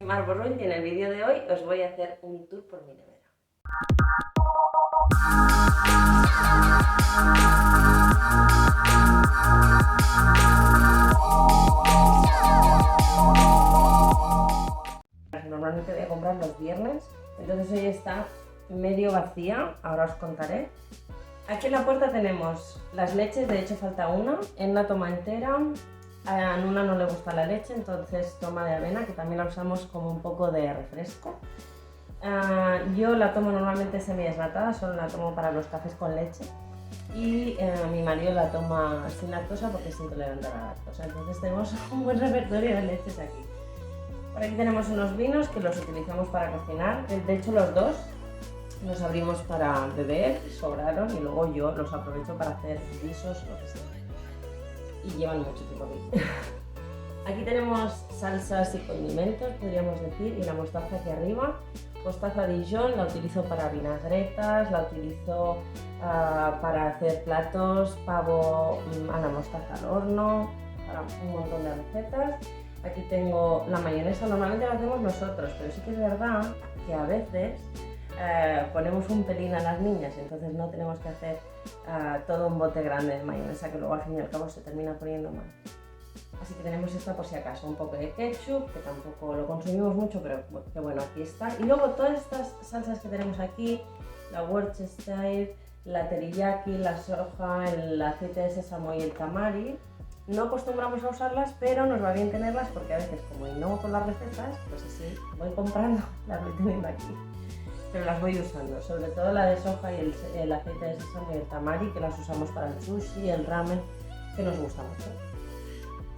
Mar Borrull y en el vídeo de hoy os voy a hacer un tour por mi nevera. Normalmente voy a comprar los viernes, entonces hoy está medio vacía, ahora os contaré. Aquí en la puerta tenemos las leches, de hecho falta una, en una toma entera. A Nuna no le gusta la leche, entonces toma de avena, que también la usamos como un poco de refresco. Yo la tomo normalmente semi-desnatada, solo la tomo para los cafés con leche. Y mi marido la toma sin lactosa porque es intolerante a la lactosa. Entonces tenemos un buen repertorio de leches aquí. Por aquí tenemos unos vinos que los utilizamos para cocinar. De hecho los dos los abrimos para beber, sobraron y luego yo los aprovecho para hacer guisos, lo que sea. Y llevan mucho tiempo aquí. Aquí tenemos salsas y condimentos, podríamos decir, y la mostaza aquí arriba. Mostaza Dijon la utilizo para vinagretas, la utilizo para hacer platos, pavo a la mostaza al horno, para un montón de recetas. Aquí tengo la mayonesa, normalmente la hacemos nosotros, pero sí que es verdad que a veces ponemos un pelín a las niñas, entonces no tenemos que hacer todo un bote grande de mayonesa que luego al fin y al cabo se termina poniendo mal. Así que tenemos esta por si acaso, un poco de ketchup, que tampoco lo consumimos mucho, pero que bueno, aquí está. Y luego todas estas salsas que tenemos aquí, la Worcestershire, la teriyaki, la soja, el aceite de sésamo y el tamari, no acostumbramos a usarlas, pero nos va bien tenerlas porque a veces, como no con las recetas, pues así voy comprando, las voy teniendo aquí. Pero las voy usando, sobre todo la de soja y el aceite de sésamo y el tamari, que las usamos para el sushi y el ramen, que nos gusta mucho.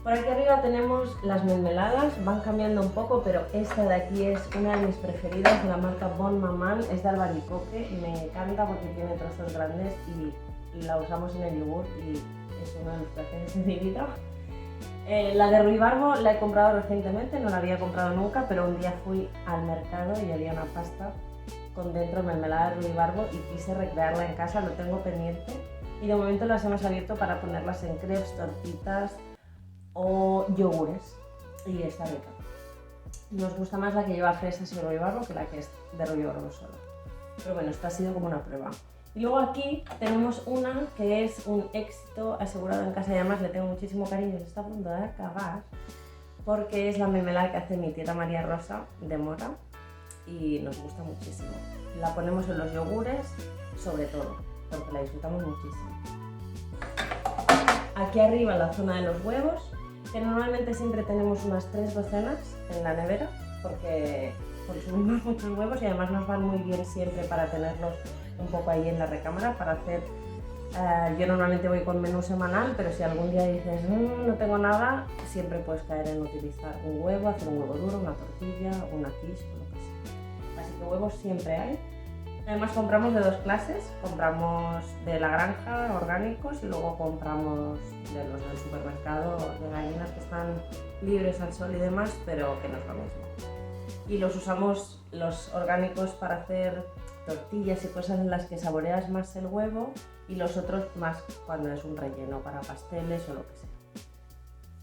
Por aquí arriba tenemos las mermeladas, van cambiando un poco, pero esta de aquí es una de mis preferidas, de la marca Bon Maman, es de albaricoque, me encanta porque tiene trozos grandes y la usamos en el yogur y es uno de los placeres de mi vida. La de ruibarbo la he comprado recientemente, no la había comprado nunca, pero un día fui al mercado y había una pasta con dentro mermelada de ruibarbo y quise recrearla en casa, lo tengo pendiente y de momento las hemos abierto para ponerlas en crepes, tortitas o yogures y está rica. Nos gusta más la que lleva fresas y ruibarbo que la que es de ruibarbo solo, pero bueno, esto ha sido como una prueba. Y luego aquí tenemos una que es un éxito asegurado en casa y además le tengo muchísimo cariño, se está a punto de acabar porque es la mermelada que hace mi tía María Rosa de mora y nos gusta muchísimo. La ponemos en los yogures, sobre todo, porque la disfrutamos muchísimo. Aquí arriba en la zona de los huevos, que normalmente siempre tenemos unas 3 docenas en la nevera, porque consumimos muchos huevos y además nos van muy bien siempre para tenerlos un poco ahí en la recámara para hacer. Yo normalmente voy con menú semanal, pero si algún día dices no tengo nada, siempre puedes caer en utilizar un huevo, hacer un huevo duro, una tortilla, una quiche o lo que sea. Así que huevos siempre hay. Además compramos de dos clases, compramos de la granja orgánicos y luego compramos de los del supermercado de gallinas que están libres al sol y demás, pero que no es lo mismo. Y los usamos los orgánicos para hacer tortillas y cosas en las que saboreas más el huevo y los otros más cuando es un relleno para pasteles o lo que sea.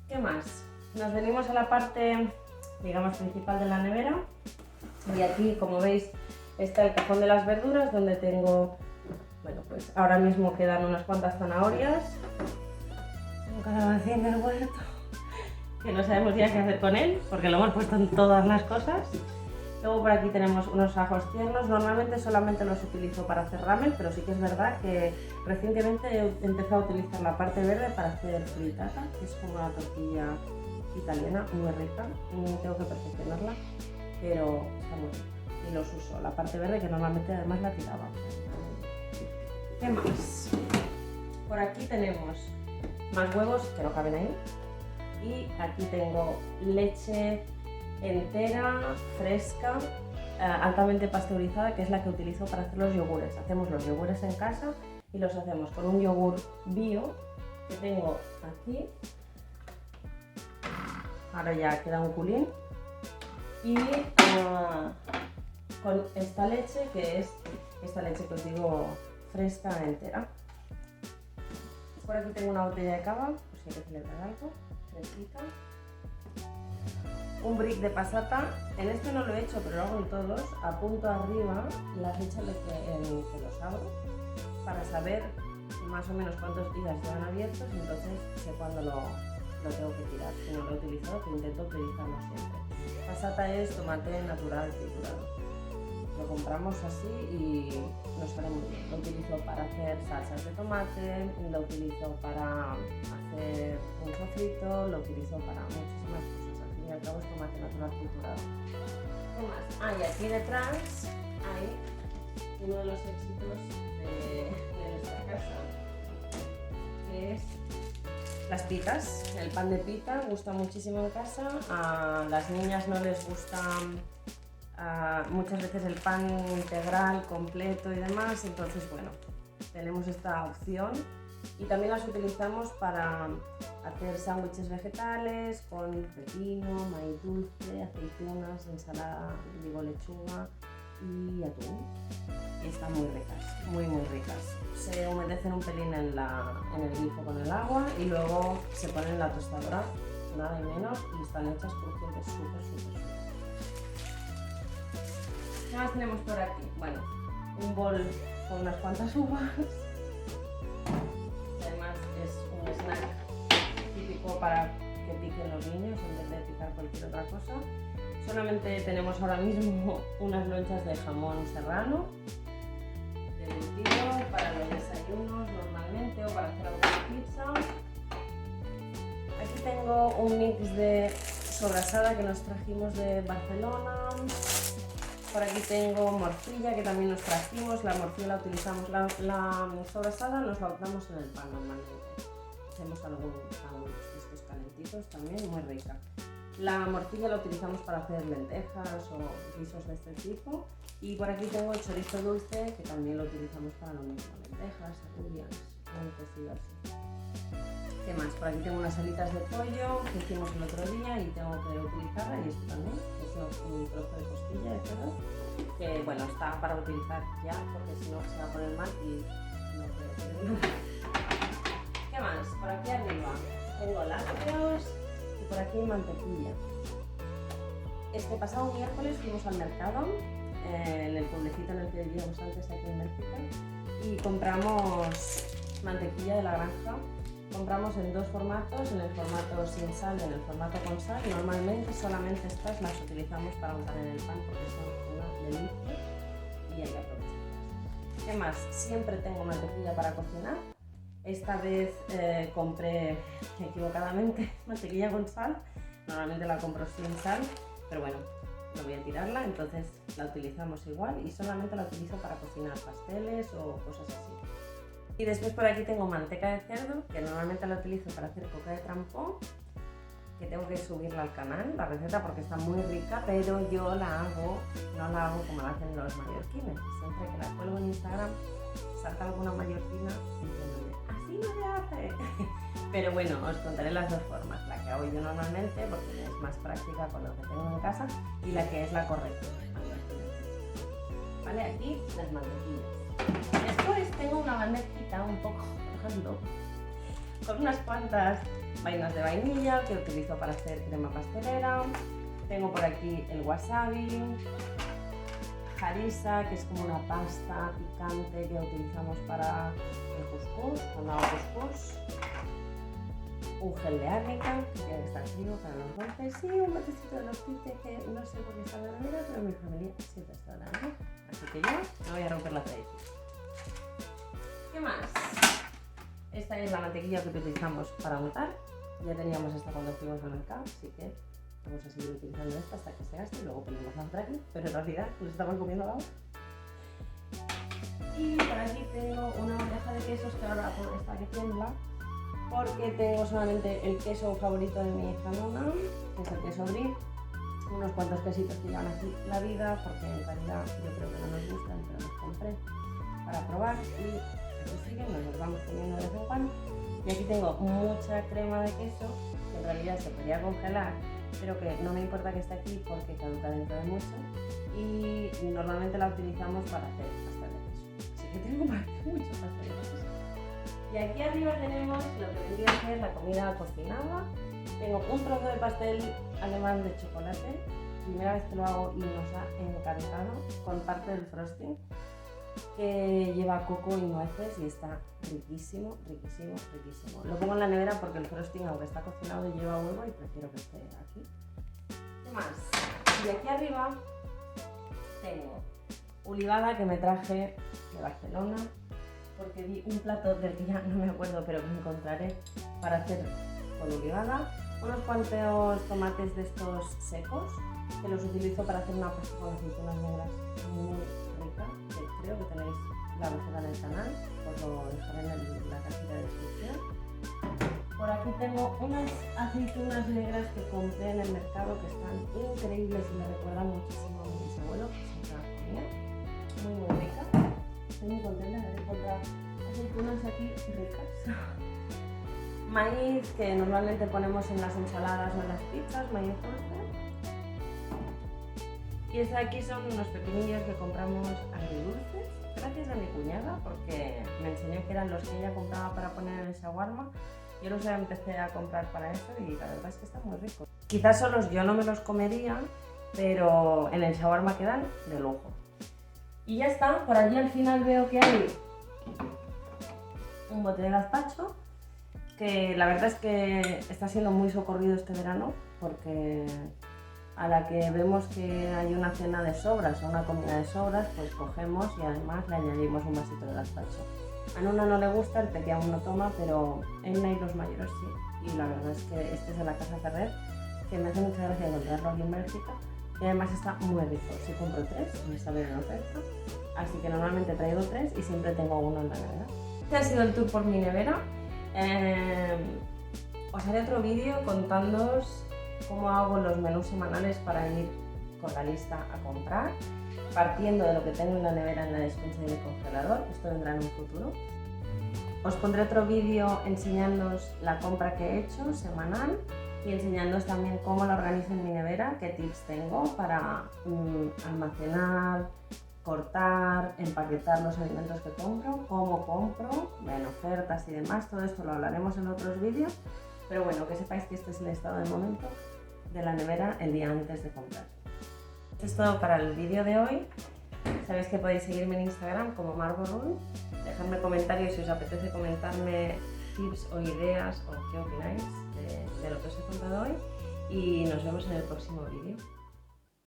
¿Qué más? Nos venimos a la parte, digamos, principal de la nevera y aquí, como veis, está el cajón de las verduras donde tengo, bueno, pues ahora mismo quedan unas cuantas zanahorias, un calabacín del huerto, que no sabemos ya qué hacer con él porque lo hemos puesto en todas las cosas. Luego por aquí tenemos unos ajos tiernos, normalmente solamente los utilizo para hacer ramen, pero sí que es verdad que recientemente he empezado a utilizar la parte verde para hacer frittata, que es como una tortilla italiana muy rica, tengo que perfeccionarla, pero está muy rica. Y los uso, la parte verde que normalmente además la tiraba. ¿Qué más? Por aquí tenemos más huevos que no caben ahí y aquí tengo leche entera, fresca, altamente pasteurizada, que es la que utilizo para hacer los yogures. Hacemos los yogures en casa y los hacemos con un yogur bio que tengo aquí. Ahora ya queda un culín y con esta leche, que es esta leche que os digo fresca entera. Por aquí tengo una botella de cava, por si hay que celebrar algo, fresquita. un brick de passata. En este no lo he hecho, pero lo hago en todos. Apunto arriba la fecha en que los abro para saber más o menos cuántos días llevan abiertos y entonces sé cuándo lo tengo que tirar. Si no lo he utilizado, que intento utilizarlo siempre. Passata es tomate natural triturado. Lo compramos así y nos sale muy bien. Lo utilizo para hacer salsas de tomate, lo utilizo para hacer un sofrito, lo utilizo para muchísimas cosas. Al fin y al cabo es tomate natural triturado. ¿Qué más? Y aquí detrás hay uno de los éxitos de nuestra casa, que es las pitas. El pan de pita gusta muchísimo en casa. A las niñas no les gusta muchas veces el pan integral, completo y demás, entonces bueno, tenemos esta opción y también las utilizamos para hacer sándwiches vegetales con pepino, maíz dulce, aceitunas, ensalada, lechuga y atún. Y están muy ricas, muy ricas. Se humedecen un pelín en el grifo con el agua y luego se ponen en la tostadora, nada y menos, y están hechas crujientes súper. ¿Qué más tenemos por aquí? Bueno, un bol con unas cuantas uvas. Además es un snack típico para que piquen los niños en vez de picar cualquier otra cosa. Solamente tenemos ahora mismo unas lonchas de jamón serrano, derretido para los desayunos normalmente o para hacer alguna pizza. Aquí tengo un mix de sobrasada que nos trajimos de Barcelona. Por aquí tengo morcilla que también nos trajimos. La morcilla la utilizamos, la sobrasada nos la usamos en el pan normalmente. Hacemos algunos de estos calentitos también, muy rica. La morcilla la utilizamos para hacer lentejas o guisos de este tipo. Y por aquí tengo el chorizo dulce que también lo utilizamos para lo mismo, lentejas, alubias, muy cocido así. ¿Qué más? Por aquí tengo unas alitas de pollo que hicimos el otro día y tengo que utilizarla, y esto también, es un trozo de costilla de cerdo que bueno, está para utilizar ya porque si no se va a poner mal y no puede ser nada. ¿Qué más? Por aquí arriba tengo lácteos y por aquí mantequilla. Este pasado miércoles fuimos al mercado en el pueblecito en el que vivíamos antes aquí en Bélgica y compramos mantequilla de la granja. Compramos en dos formatos, en el formato sin sal y en el formato con sal. Normalmente solamente estas las utilizamos para untar en el pan porque son una delicia y hay que aprovecharlas. ¿Qué más? Siempre tengo mantequilla para cocinar. Esta vez compré equivocadamente mantequilla con sal. Normalmente la compro sin sal, pero bueno, no voy a tirarla, entonces la utilizamos igual y solamente la utilizo para cocinar pasteles o cosas así. Y después por aquí tengo manteca de cerdo, que normalmente la utilizo para hacer coca de trampón, que tengo que subirla al canal, la receta, porque está muy rica, pero yo no la hago como la hacen los mallorquines. Siempre que la cuelgo en Instagram, salta alguna mallorquina diciéndome, así no se hace. Pero bueno, os contaré las dos formas, la que hago yo normalmente, porque es más práctica con lo que tengo en casa, y la que es la correcta. Vale, aquí las mantequillas. Después tengo una bandejita un poco random con unas cuantas vainas de vainilla que utilizo para hacer crema pastelera. Tengo por aquí el wasabi, harissa, que es como una pasta picante que utilizamos para el couscous, cuando hago couscous. Un gel de árnica, que tiene que estar frío para los golpes, y un botecito de locite que no sé por qué está en la nevera, pero mi familia siempre está en la nevera, así que yo no voy a romper la tradición. ¿Qué más? Esta es la mantequilla que utilizamos para untar. Ya teníamos esta cuando fuimos al mercado, así que vamos a seguir utilizando esta hasta que se gaste y luego ponemos la otra aquí, pero en realidad nos estamos comiendo la otra. Y por aquí tengo una bandeja de quesos que ahora está que tiembla, porque tengo solamente el queso favorito de mi hija Nona, que es el queso brie, unos cuantos quesitos que llevan aquí la vida, porque en realidad yo creo que no nos gustan, pero los compré para probar y aquí siguen, nos los vamos comiendo de vez en cuando. Y aquí tengo mucha crema de queso, que en realidad se podría congelar, pero que no me importa que esté aquí porque caduca dentro de mucho, y normalmente la utilizamos para hacer pastel de queso. Así que tengo mucho pastel de queso. Y aquí arriba tenemos lo que vendría a ser la comida cocinada, Tengo un trozo de pastel alemán de chocolate, primera vez que lo hago y nos ha encantado, con parte del frosting, que lleva coco y nueces y está riquísimo, riquísimo, riquísimo. Lo pongo en la nevera porque el frosting, aunque está cocinado, lleva huevo y prefiero que esté aquí. ¿Qué más? Y aquí arriba tengo olivada que me traje de Barcelona, porque vi un plato del que ya no me acuerdo, pero que encontraré para hacer con olivada. Unos cuantos tomates de estos secos, que los utilizo para hacer una pasta con aceitunas negras muy rica, que creo que tenéis la receta en el canal, os lo dejaré en la cajita de descripción. Por aquí tengo unas aceitunas negras que compré en el mercado que están increíbles y me recuerdan muchísimo a mi bisabuelo, que siempre las comía. Muy rica. Estoy muy contenta de encontrar aceitunas aquí ricas. Maíz que normalmente ponemos en las ensaladas o en las pizzas, maíz dulce. Y estos aquí son unos pepinillos que compramos agridulces, gracias a mi cuñada, porque me enseñó que eran los que ella compraba para poner en el shawarma. Yo los empecé a comprar para eso y la verdad es que están muy ricos. Quizás solos yo no me los comería, pero en el shawarma quedan de lujo. Y ya está, por allí al final veo que hay un bote de gazpacho, que la verdad es que está siendo muy socorrido este verano, porque a la que vemos que hay una cena de sobras o una comida de sobras, pues cogemos y además le añadimos un vasito de gazpacho. A Nuna no le gusta, el peque aún no toma, pero Elna y los mayores sí. Y la verdad es que este es de la Casa Ferrer, que me hace mucha gracia encontrarlo aquí en Bélgica. Y además está muy rico. Si compro 3, me sale en oferta. Así que normalmente traigo 3 y siempre tengo uno en la nevera. Este ha sido el tour por mi nevera. Os haré otro vídeo contándoos cómo hago los menús semanales para ir con la lista a comprar, partiendo de lo que tengo en la nevera, en la despensa y en el congelador. Esto vendrá en un futuro. Os pondré otro vídeo enseñándoos la compra que he hecho semanal y enseñándoos también cómo la organizo en mi nevera, qué tips tengo para almacenar, cortar, empaquetar los alimentos que compro, cómo compro, en ofertas y demás. Todo esto lo hablaremos en otros vídeos, pero bueno, que sepáis que este es el estado de momento de la nevera el día antes de comprar. Esto es todo para el vídeo de hoy. Sabéis que podéis seguirme en Instagram como Marborun, dejadme comentarios si os apetece comentarme tips o ideas o qué opináis de lo que os he contado hoy y nos vemos en el próximo vídeo.